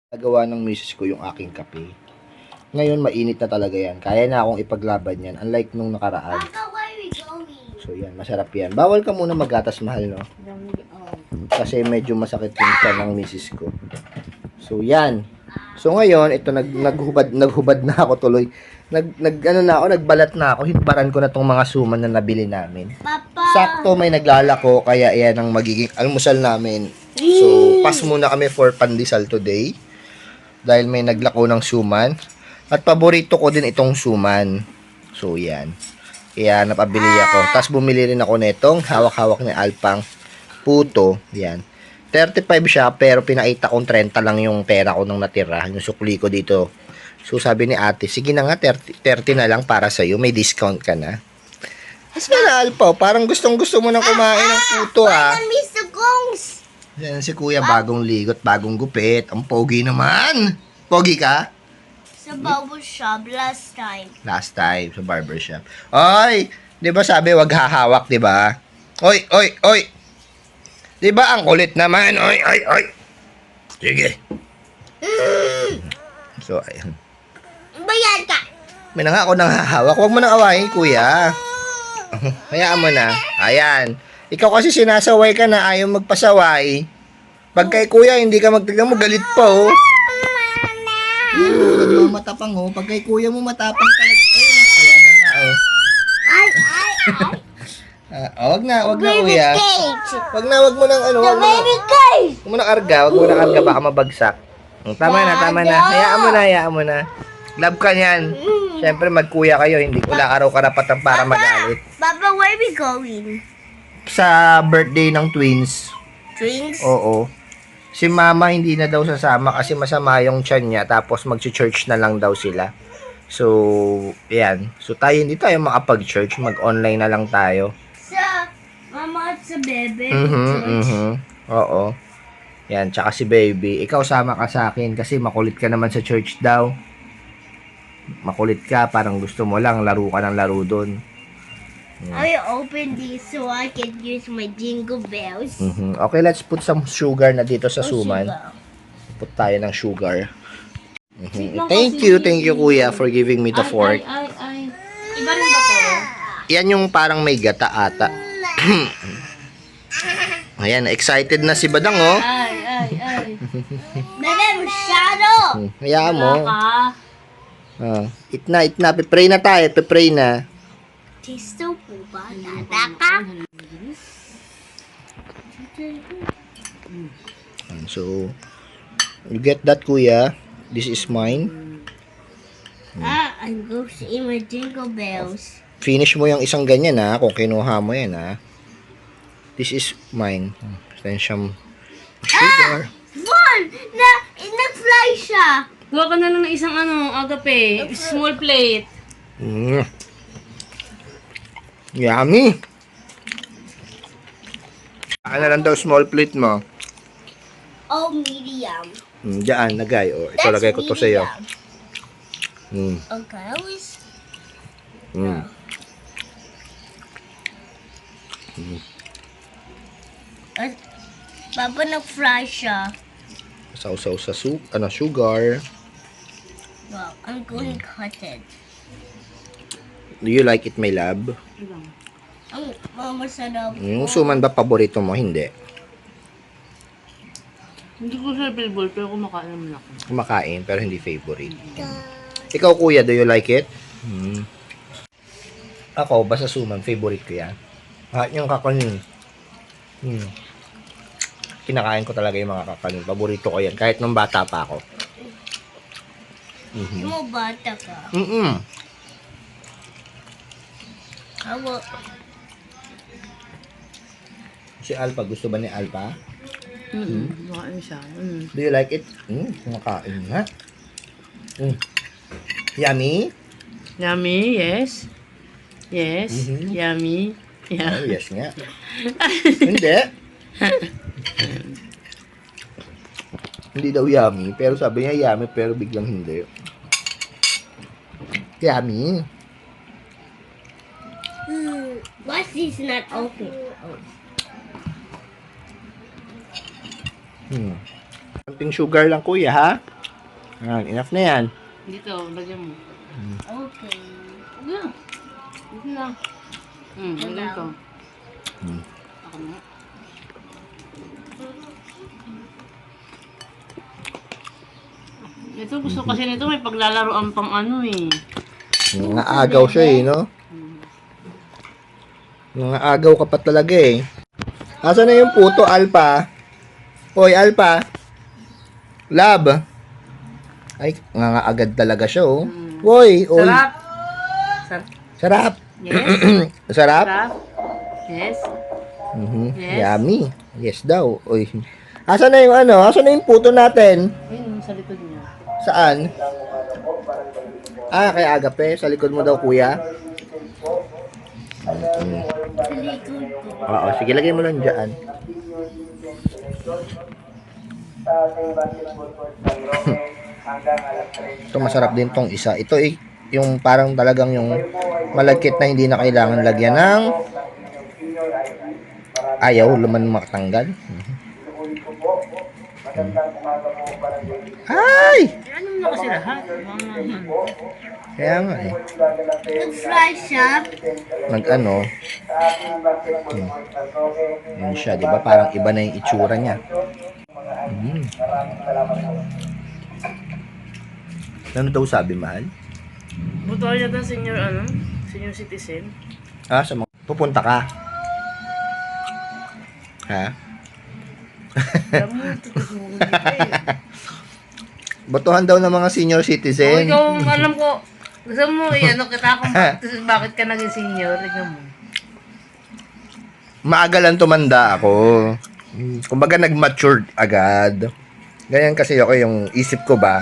Nagawa ng misis ko yung aking kape. Ngayon, mainit na talaga yan. Kaya na akong ipaglaban yan. Unlike nung nakaraan. Papa, where are we going? So, yan. Masarap yan. Bawal ka muna maggatas, mahal, no? Kasi medyo masakit yung tiyan ng misis ko. So, yan. So, ngayon, ito, naghubad na ako tuloy. Nagbalat na ako. Hitbaran ko na tong mga suman na nabili namin. Papa. Sakto, may naglalako. Kaya yan ang magiging almusal namin. So, pass muna kami for pandesal today. Dahil may naglako ng suman. At paborito ko din itong suman. So, yan. Kaya napabili ako. Tapos bumili rin ako nitong hawak-hawak ni Alpang puto. Yan. 35 siya, pero pinaita kong 30 lang yung pera ko nung natira. Yung sukli ko dito. So, sabi ni ate, sige na nga, 30 na lang para sa'yo. May discount ka na. Mas na Alpa, parang gustong-gusto mo nang kumain ng puto, ah. Mr. Gongs. Yan si kuya, bagong ligot, bagong gupit. Ang pogi naman. Pogi ka? Sa barber shop last time. Last time sa barbershop. Oy, 'di ba sabi wag hahawak, 'di ba? Oy, oy, oy. 'Di ba ang kulit naman? Oy, oy, oy. Sige. So, ayun. Bayan ka. May na nga ako nang hahawak. Huwag mo nang awayin, kuya. Hayaan mo na. Ayan. Ikaw kasi sinasaway ka na ayaw magpasaway. Pag kay kuya, hindi ka magtignan mo, galit pa, oh. Oo, matapang, oh. Pag kay kuya mo, matapang talaga. Ayan na nga, oh. Ay. Wag na, Baby kuya. cage. Wag mo nang, The baby cage. Huwag mo nang arga, baka mabagsak. Tama na. Hayaan mo na. Love ka niyan. Siyempre, magkuya kayo, hindi wala araw karapatan para magalit. Papa, where are we going? Sa birthday ng twins, Drinks? oo. Si mama hindi na daw sasama kasi masama yung tiyan niya, tapos mag-church na lang daw sila. So, yan. So, hindi tayo makapag-church, mag-online na lang tayo. Sa mama at sa bebe. Oo. Yan, tsaka si baby. Ikaw sama ka sa akin kasi makulit ka naman sa church daw. Makulit ka, parang gusto mo lang laro ka ng laro doon. I open this so I can use my jingle bells. Okay, let's put some sugar na dito sa suman. Sugar. Put tayo ng sugar. Thank you kuya for giving me the fork. Ay. Iba rin ba to? Yan yung parang may gata ata. Ayan, excited na si Badang, oh. Ay. Bebe, masyado! Hayaan mo. Ka. Eat na. Pipray na tayo, pipray na. Gusto po ba? Tata ka? So, you get that, kuya? This is mine. I'm going to eat my jingle bells. Finish mo yung isang ganyan, ha, kung kinuha mo yan, ha. This is mine. Then siyang sugar. One! Na-fly siya! Gawa ka na lang ng isang agape. Small plate. Yummy! Ano lang daw small plate mo? Oh, medium. Diyan, lagay. Oh, ito lagay ko to sa iyo. Okay, I was... Papa, na-fly siya. Sausaw sa sugar. Well, I'm going to cut it. Do you like it, my love? Masarap. Yung suman ba paborito mo? Hindi. Hindi ko siya favorite pero kumakain naman ako. Kumakain, pero hindi favorite. Ikaw, kuya, do you like it? Ako, basta suman, favorite ko yan. Yung kakanin. Kinakain ko talaga yung mga kakanin. Paborito ko yan, kahit nung bata pa ako. Mo bata ka. Si Alpha, gusto ba ni Alpha? Kumakain siya. Do you like it? Kumakain nga. Yummy? Yummy, yes. Yes, yummy. Yeah. Oh, yes nga. Hindi. Hindi daw yummy, pero sabi niya yummy, pero biglang hindi. Yummy. Why is this not open? Konting sugar lang, kuya, ha? Yan, enough na yan. Dito, lagyan mo. Okay. Yeah. Dito na. Lagyan ko. Hmm. Ako na. Ito, gusto kasi nito may paglalaroan pang ano eh. Mga agaw siya eh, no? Mga agaw ka pa talaga eh. Asa na yung puto, Alpha? Hoy, Alpha. Lab. Ay, nga agad talaga siya, oh. Hoy, oy. Sarap! Sarap. Sarap. Yes? Sarap? Sarap? Yes? Yes. Yummy. Yes daw. Oy. Asa na yung ano? Asa na yung puto natin? Ayun, sa likod niya. Saan? Ah, kay Agape. Sa likod mo daw, kuya. Likod ko. Oo, sige, lagay mo lang dyan. Ito, masarap din tong isa. Ito, yung parang talagang yung malagkit na hindi na kailangan lagyan ng ayaw, luman makatanggal. Ay! Ano na kasi lahat? Kaya nga eh. Nag-fry siya. Nag-ano. Yun siya, di ba? Parang iba na yung itsura niya. Ano daw sabi, mahal? Buto niya ng senior ano? Senior citizen. Ah, sa mga... Pupunta ka? Ha? Alam mo, tutulungan dito eh. Botohan daw ng mga senior O citizen. ikaw, alam ko, gusto mo, ano kita kung bakit ka naging senior, tignan mo. Maaga lang tumanda ako. Kumbaga nag-mature agad. Ganyan kasi ako yung isip ko ba.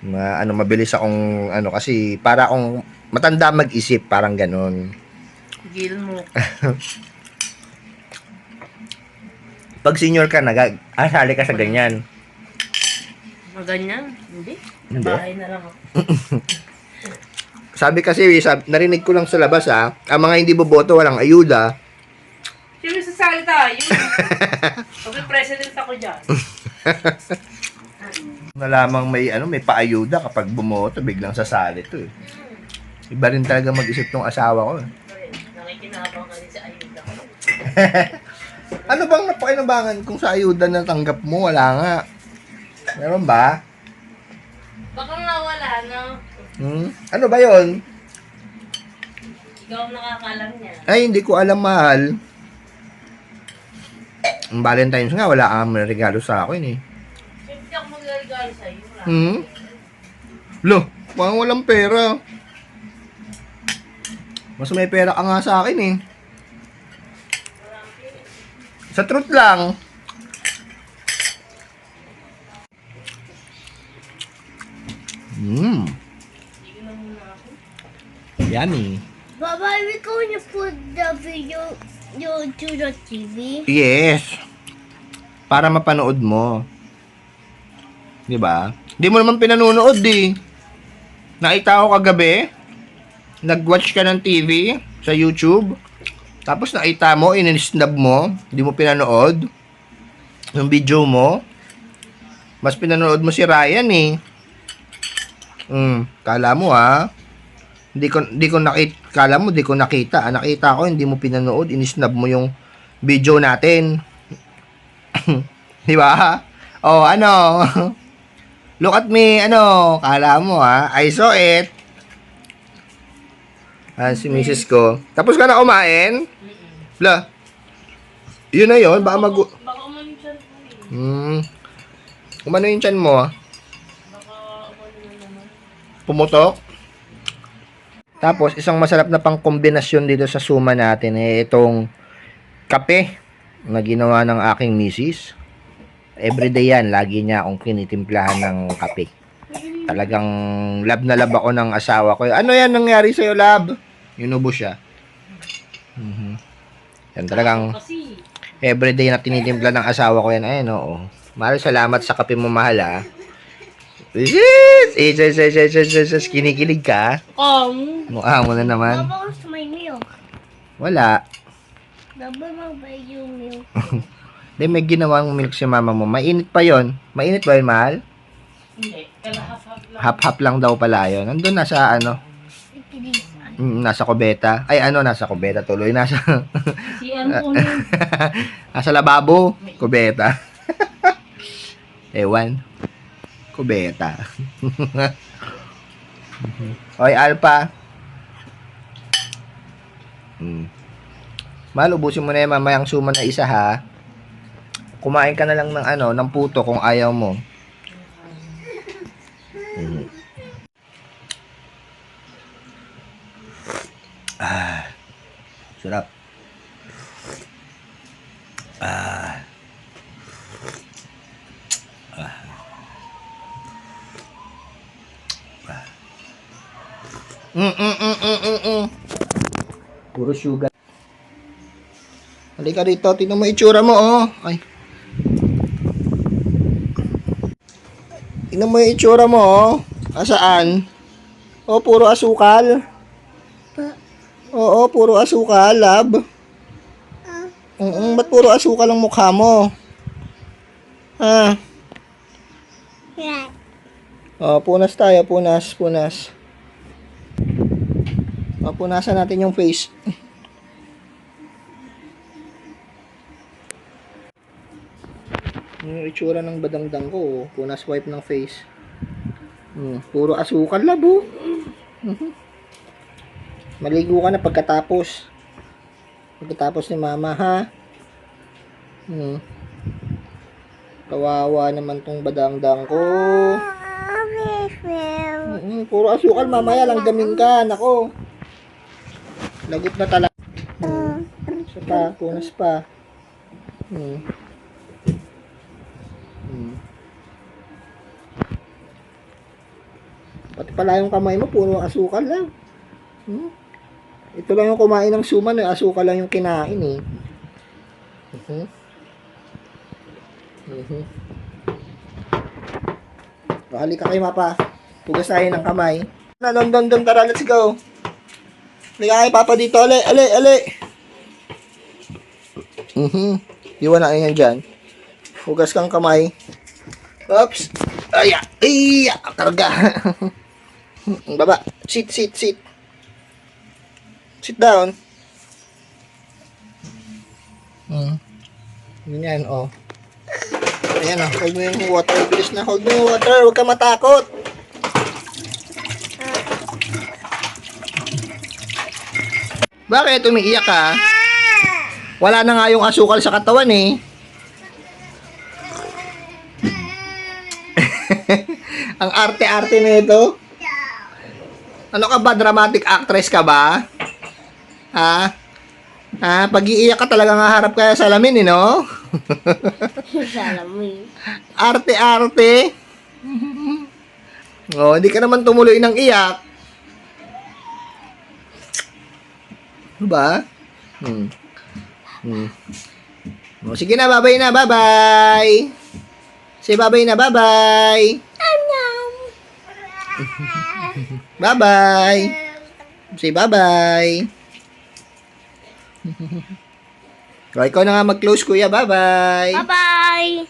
Mabilis akong kasi para akong matanda mag-isip, parang ganun. Gil mo. Pag senior ka, sali ka sa ganyan. Ganyan? Hindi. Hindi. Bahay na lang ako. Sabi kasi, narinig ko lang sa labas ang mga hindi boboto walang ayuda. Siyempre sasali tayo. Okay, president ako dyan. Na lamang may paayuda kapag bumoto, biglang sasali to eh. Iba rin talaga mag-isip tong asawa ko. Nakikinabang ka din sa ayuda ko. Ano bang napakinabangan kung sa ayuda na tanggap mo? Wala nga. Meron ba? Baka nawala, no? Ano ba yon? Ikaw ang nakakalam niya. Ay, hindi ko alam, mahal. Ang Valentine's nga, wala kang regalo sa akin eh. Siyempre ako magregalo sa'yo. Wala. Lo, parang walang pera. Mas may pera ka nga sa akin eh. Sa truth lang. Yummy. Baba, are we going to put the video to the TV? Yes. Para mapanood mo. 'Di ba? Hindi mo naman pinanonood eh. Nakita ko kagabi, nag-watch ka ng TV sa YouTube. Tapos nakita mo, in-snub mo, hindi mo pinanood yung video mo. Mas pinanood mo si Ryan eh. Kala mo ha. Hindi ko nakita, kala mo di ko nakita. Nakita ko hindi mo pinanood, in-snub mo yung video natin. Di ba? Oh, ano? Look at me, kala mo ha. I saw it. Si misis ko. Tapos ka na kumain? La. Yun na yun. Baka Baka umano yung chan ko eh. Umano yung chan mo? Baka umano na naman. Pumutok? Tapos, isang masarap na pang kombinasyon dito sa suma natin itong kape na ginawa ng aking misis. Everyday yan. Lagi niya akong kinitimplahan ng kape. Talagang love na love ako ng asawa ko. Ano yan nangyari sa'yo, love? Inubo siya. Yan talagang Kasi, everyday na tinitimpla ng asawa ko yan. Ayun, oo. Mahal, salamat sa kape mo, mahal, ha. Kinikilig ka? Mukha mo na naman. Baba, gusto may milk. Wala. Baba, mabay yung milk. May ginawang milk si mama mo. Mainit pa yon. Mainit ba yun, mahal? Hap-hap lang daw pala yun. Nandun na sa ano, nasa kubeta. Ay ano, nasa kubeta tuloy. Nasa, Si ano ulit. nasa lababo. Kubeta. Ewan. Kubeta. Hoy, Alpha. Mahal, ubusin mo na yan mamayang suman na isa ha. Kumain ka na lang ng ano, ng puto kung ayaw mo. Sarap. Puro sugar. Halika rito, tingnan mo itsura mo, oh. Ay. Tingnan mo yung itsura mo, oh. Asaan? Oh, puro asukal. Oo, puro asukal, lab. Ba't puro asukal ang mukha mo? Ha? Oh, punas tayo, punas. Oh, punasan natin yung face. Yung itsura ng badangdang ko, oh. Punas wipe ng face. Puro asukal, lab, oh. Maligo ka na pagkatapos. Pagkatapos ni mama, ha? Kawawa naman tong badangdang ko. Puro asukal, mamaya lang gamin ka, nako. Lagot na talaga. Isa pa, punas pa. Pati pala yung kamay mo, puro asukal lang. Ito lang yung kumain ng suman, asukal lang yung kinain eh. Halika kayo mapa. Hugas tayo ng kamay. Don, tara, let's go. Halika kayo papa dito, ali. Iwan na yan dyan. Hugas kang kamay. Oops. Ay, karga. Baba. Sit. Sit down. Ganyan, oh. Ayan, oh. Hold mo yung water. Bilis na, hold mo yung water. Huwag ka matakot. Bakit umiiyak ka? Wala na nga yung asukal sa katawan, eh. Ang arte-arte na ito. Ano ka ba? Dramatic actress ka ba? Ha? Pag-iiyak ka talaga nga harap ka sa salamin, eh, no? Salamin. Arte-arte. Oh, hindi ka naman tumuloy ng iyak. Diba? Oh, sige na, bye-bye na, bye-bye. Say bye-bye na, bye-bye. Bye-bye. Say bye-bye. O, ikaw na nga mag-close, kuya. Bye-bye. Bye-bye.